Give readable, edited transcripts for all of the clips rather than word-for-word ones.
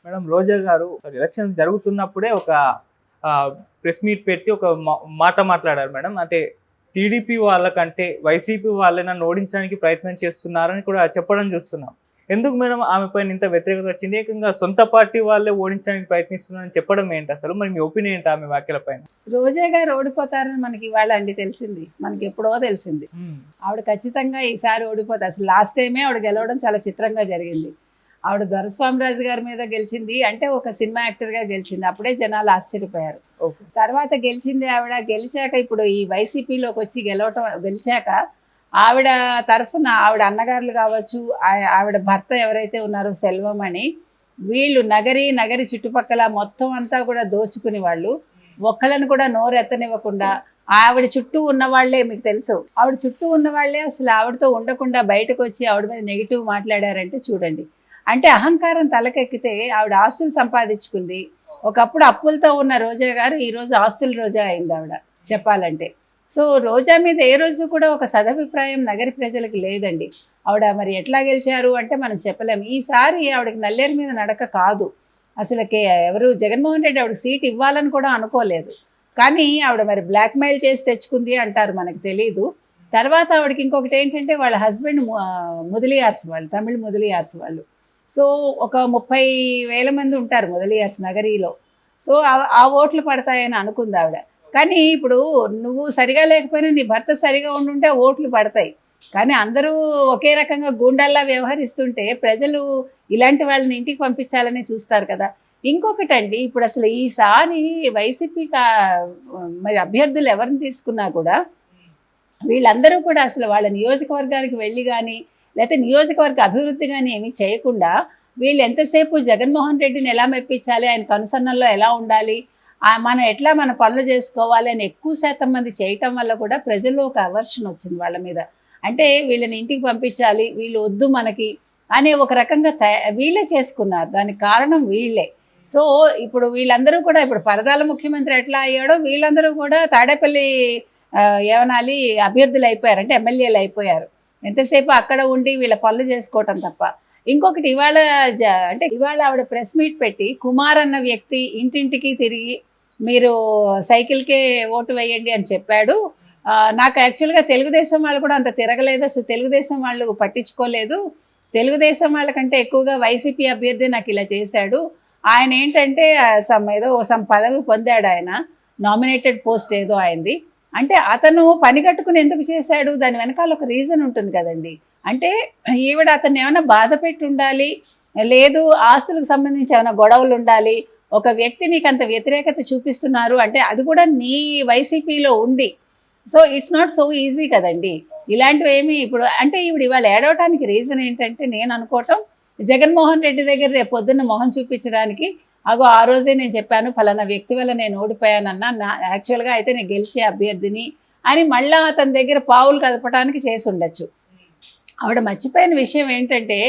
Madam రోజా గారు elections జరుగుతున్నప్పుడే ఒక press meet పెట్టి ఒక మాట మాట్లాడారు మేడం. అంటే టీడీపీ వాళ్ళకంటే వైసీపీ వాళ్ళే నన్ను ఓడించడానికి ప్రయత్నం చేస్తున్నారని కూడా చెప్పడం చూస్తున్నాం. ఎందుకు మేడం ఆమె పైన ఇంత వ్యతిరేకత వచ్చింది? ఏకంగా సొంత పార్టీ వాళ్ళే ఓడించడానికి ప్రయత్నిస్తున్నారని చెప్పడం ఏంటి అసలు? మరి మీ ఒపీనియన్ ఏంటి ఆమె వ్యాఖ్యల పైన? రోజా గారు ఓడిపోతారని మనకి ఇవాళ అండి తెలిసింది, మనకి ఎప్పుడో తెలిసింది. ఆవిడ ఖచ్చితంగా ఈసారి ఓడిపోతారు. అసలు లాస్ట్ టైమే ఆవిడ గెలవడం చాలా చిత్రంగా జరిగింది. ఆవిడ దొరస్వామిరాజు గారి మీద గెలిచింది అంటే ఒక సినిమా యాక్టర్గా గెలిచింది. అప్పుడే జనాలు ఆశ్చర్యపోయారు. తర్వాత గెలిచింది ఆవిడ. గెలిచాక ఇప్పుడు ఈ వైసీపీలోకి వచ్చి గెలిచాక ఆవిడ తరఫున ఆవిడ అన్నగారులు కావచ్చు, ఆవిడ భర్త ఎవరైతే ఉన్నారో సెల్వం అని, వీళ్ళు నగరి చుట్టుపక్కల మొత్తం అంతా కూడా దోచుకుని వాళ్ళు ఒక్కళ్ళని కూడా నోరెత్తనివ్వకుండా ఆవిడ చుట్టూ ఉన్న వాళ్ళే, మీకు తెలుసు ఆవిడ చుట్టూ ఉన్న వాళ్ళే అసలు ఆవిడతో ఉండకుండా బయటకు వచ్చి ఆవిడ మీద నెగిటివ్ మాట్లాడారంటే చూడండి. అంటే అహంకారం తలకెక్కితే ఆవిడ ఆస్తులు సంపాదించుకుంది. ఒకప్పుడు అప్పులతో ఉన్న రోజా గారు ఈరోజు ఆస్తుల రోజా అయింది ఆవిడ చెప్పాలంటే. సో రోజా మీద ఏ రోజు కూడా ఒక సదభిప్రాయం నగరి ప్రజలకు లేదండి. ఆవిడ మరి ఎట్లా గెలిచారు అంటే మనం చెప్పలేము. ఈసారి ఆవిడకి నల్లేరు మీద నడక కాదు. అసలుకి ఎవరు జగన్మోహన్ రెడ్డి ఆవిడ సీట్ ఇవ్వాలని కూడా అనుకోలేదు. కానీ ఆవిడ మరి బ్లాక్మెయిల్ చేసి తెచ్చుకుంది అంటారు, మనకు తెలీదు. తర్వాత ఆవిడకి ఇంకొకటి ఏంటంటే వాళ్ళ హస్బెండ్ ముదిలియార్స్ వాళ్ళు, తమిళ ముదిలియార్స్ వాళ్ళు. సో ఒక 30,000 మంది ఉంటారు ముదిలియార్స్ నగరిలో. సో ఆ ఓట్లు పడతాయని అనుకుంది ఆవిడ. కానీ ఇప్పుడు నువ్వు సరిగా లేకపోయినా నీ భర్త సరిగా ఉండుంటే ఓట్లు పడతాయి. కానీ అందరూ ఒకే రకంగా గూండాల్లా వ్యవహరిస్తుంటే ప్రజలు ఇలాంటి వాళ్ళని ఇంటికి పంపించాలని చూస్తారు కదా. ఇంకొకటండి, ఇప్పుడు అసలు ఈసారి వైసీపీ మరి అభ్యర్థులు ఎవరిని తీసుకున్నా కూడా వీళ్ళందరూ కూడా అసలు వాళ్ళ నియోజకవర్గానికి వెళ్ళి కానీ లేకపోతే నియోజకవర్గ అభివృద్ధి కానీ ఏమీ చేయకుండా వీళ్ళు ఎంతసేపు జగన్మోహన్ రెడ్డిని ఎలా మెప్పించాలి, ఆయన కనుసన్నల్లో ఎలా ఉండాలి, మనం ఎట్లా మన పనులు చేసుకోవాలి అని ఎక్కువ శాతం మంది చేయటం వల్ల కూడా ప్రజల్లో ఒక అవర్షన్ వచ్చింది వాళ్ళ మీద. అంటే వీళ్ళని ఇంటికి పంపించాలి, వీళ్ళు వద్దు మనకి అనే ఒక రకంగా వీళ్ళే చేసుకున్నారు. దానికి కారణం వీళ్ళే. సో ఇప్పుడు వీళ్ళందరూ కూడా ఇప్పుడు పరదాల ముఖ్యమంత్రి ఎట్లా అయ్యాడో వీళ్ళందరూ కూడా తాడేపల్లి ఏమనాలి అభ్యర్థులు అయిపోయారు, అంటే ఎమ్మెల్యేలు అయిపోయారు. ఎంతసేపు అక్కడ ఉండి వీళ్ళ పనులు చేసుకోవటం తప్ప. ఇంకొకటి ఇవాళ ఆవిడ ప్రెస్ మీట్ పెట్టి కుమార్ అన్న వ్యక్తి ఇంటింటికి తిరిగి మీరు సైకిల్కే ఓటు వేయండి అని చెప్పాడు. నాకు యాక్చువల్గా తెలుగుదేశం వాళ్ళు కూడా అంత తిరగలేదు, అసలు తెలుగుదేశం వాళ్ళు పట్టించుకోలేదు. తెలుగుదేశం వాళ్ళకంటే ఎక్కువగా వైసీపీ అభ్యర్థి నాకు ఇలా చేశాడు. ఆయన ఏంటంటే సమ్ పదవి పొందాడు, ఆయన నామినేటెడ్ పోస్ట్ ఏదో అయింది. అంటే అతను పని కట్టుకుని ఎందుకు చేశాడు, దాని వెనకాల ఒక రీజన్ ఉంటుంది కదండి. అంటే ఈవిడ అతన్ని ఏమైనా బాధ పెట్టి ఉండాలి, లేదు ఆస్తులకు సంబంధించి ఏమైనా గొడవలు ఉండాలి. ఒక వ్యక్తి నీకు అంత వ్యతిరేకత చూపిస్తున్నారు అంటే అది కూడా నీ వైసీపీలో ఉండి. So it's not so easy కదండి ఇలాంటివి ఏమి. ఇప్పుడు అంటే ఈవిడ ఇవాళ ఏడవటానికి రీజన్ ఏంటంటే నేను అనుకోవటం, జగన్మోహన్ రెడ్డి దగ్గర రేపు పొద్దున్న మొహం చూపించడానికి, అగో ఆ రోజే నేను చెప్పాను ఫలానా వ్యక్తి వల్ల నేను ఓడిపోయానన్నా, యాక్చువల్గా అయితే నేను గెలిచే అభ్యర్థిని అని మళ్ళీ అతని దగ్గర పావులు కదపడానికి చేసి ఉండొచ్చు. ఆవిడ మర్చిపోయిన విషయం ఏంటంటే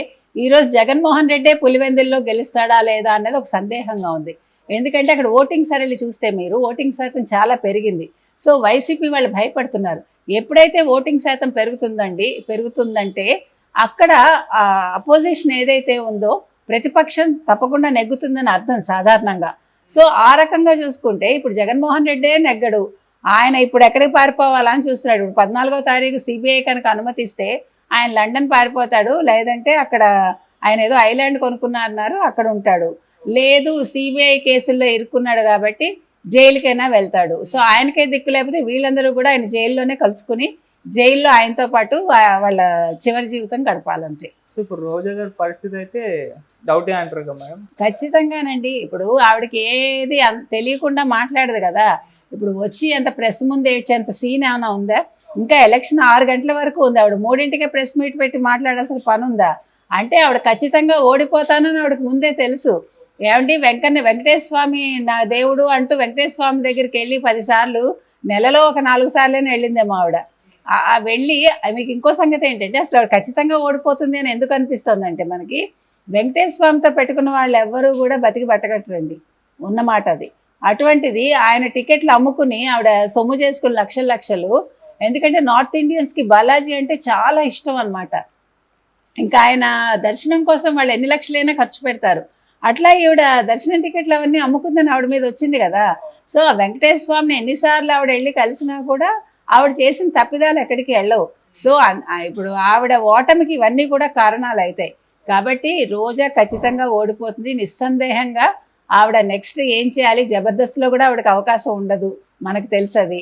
ఈరోజు జగన్మోహన్ రెడ్డే పులివెందుల్లో గెలుస్తాడా లేదా అన్నది ఒక సందేహంగా ఉంది. ఎందుకంటే అక్కడ ఓటింగ్ సరళి చూస్తే మీరు ఓటింగ్ శాతం చాలా పెరిగింది. సో వైసీపీ వాళ్ళు భయపడుతున్నారు. ఎప్పుడైతే ఓటింగ్ శాతం పెరుగుతుందంటే అక్కడ అపోజిషన్ ఏదైతే ఉందో ప్రతిపక్షం తప్పకుండా నెగ్గుతుందని అర్థం సాధారణంగా. సో ఆ రకంగా చూసుకుంటే ఇప్పుడు జగన్మోహన్ రెడ్డే నెగ్గడు, ఆయన ఇప్పుడు ఎక్కడికి పారిపోవాలని చూస్తున్నాడు. ఇప్పుడు 14వ తారీఖు సిబిఐ కనుక అనుమతిస్తే ఆయన లండన్ పారిపోతాడు, లేదంటే అక్కడ ఆయన ఏదో ఐలాండ్ కొనుక్కున్నారు అక్కడ ఉంటాడు, లేదు సిబిఐ కేసుల్లో ఇరుక్కున్నాడు కాబట్టి జైలుకైనా వెళ్తాడు. సో ఆయనకే దిక్కు లేకపోతే వీళ్ళందరూ కూడా ఆయన జైల్లోనే కలుసుకుని జైల్లో ఆయనతో పాటు వాళ్ళ చివరి జీవితం గడపాలంతే. ఇప్పుడు రోజా గారి పరిస్థితి అయితే డౌటే అంటారు కదా మేడం? ఖచ్చితంగానండి. ఇప్పుడు ఆవిడకి ఏది తెలియకుండా మాట్లాడదు కదా. ఇప్పుడు వచ్చి అంత ప్రెస్ ముందు ఏడ్చేంత సీన్ ఏమైనా ఉందా? ఇంకా ఎలక్షన్ 6 గంటల వరకు ఉంది. ఆవిడ 3ంటికే ప్రెస్ మీట్ పెట్టి మాట్లాడాల్సిన పని ఉందా? అంటే ఆవిడ ఖచ్చితంగా ఓడిపోతానని ఆవిడకి ముందే తెలుసు. ఏమండి వెంకటేశ్వర స్వామి నా దేవుడు అంటూ వెంకటేశ్వర స్వామి దగ్గరికి వెళ్ళి 10 సార్లు, నెలలో ఒక 4 సార్లైనా వెళ్ళిందేమో ఆవిడ. వెళ్ళి మీకు ఇంకో సంగతి ఏంటంటే అసలు ఆవిడ ఖచ్చితంగా ఓడిపోతుంది అని ఎందుకు అనిపిస్తుంది అంటే మనకి వెంకటేశ్వర స్వామితో పెట్టుకున్న వాళ్ళు ఎవ్వరూ కూడా బతికి పట్టగట్టరండి, ఉన్నమాట అది. అటువంటిది ఆయన టికెట్లు అమ్ముకుని ఆవిడ సొమ్ము చేసుకుని లక్షలు. ఎందుకంటే నార్త్ ఇండియన్స్కి బాలాజీ అంటే చాలా ఇష్టం అనమాట. ఇంకా ఆయన దర్శనం కోసం వాళ్ళు ఎన్ని లక్షలైనా ఖర్చు పెడతారు. అట్లా ఈవిడ దర్శనం టికెట్లు అవన్నీ అమ్ముకుందని ఆవిడ మీద వచ్చింది కదా. సో ఆ వెంకటేశ్వర స్వామిని ఎన్నిసార్లు ఆవిడ వెళ్ళి కలిసినా కూడా ఆవిడ చేసిన తప్పిదాలు ఎక్కడికి వెళ్ళవు. సో ఇప్పుడు ఆవిడ ఓటమికి ఇవన్నీ కూడా కారణాలు అవుతాయి. కాబట్టి రోజా ఖచ్చితంగా ఓడిపోతుంది నిస్సందేహంగా. ఆవిడ నెక్స్ట్ ఏం చేయాలి, జబర్దస్త్లో కూడా ఆవిడకి అవకాశం ఉండదు, మనకు తెలుసు అది.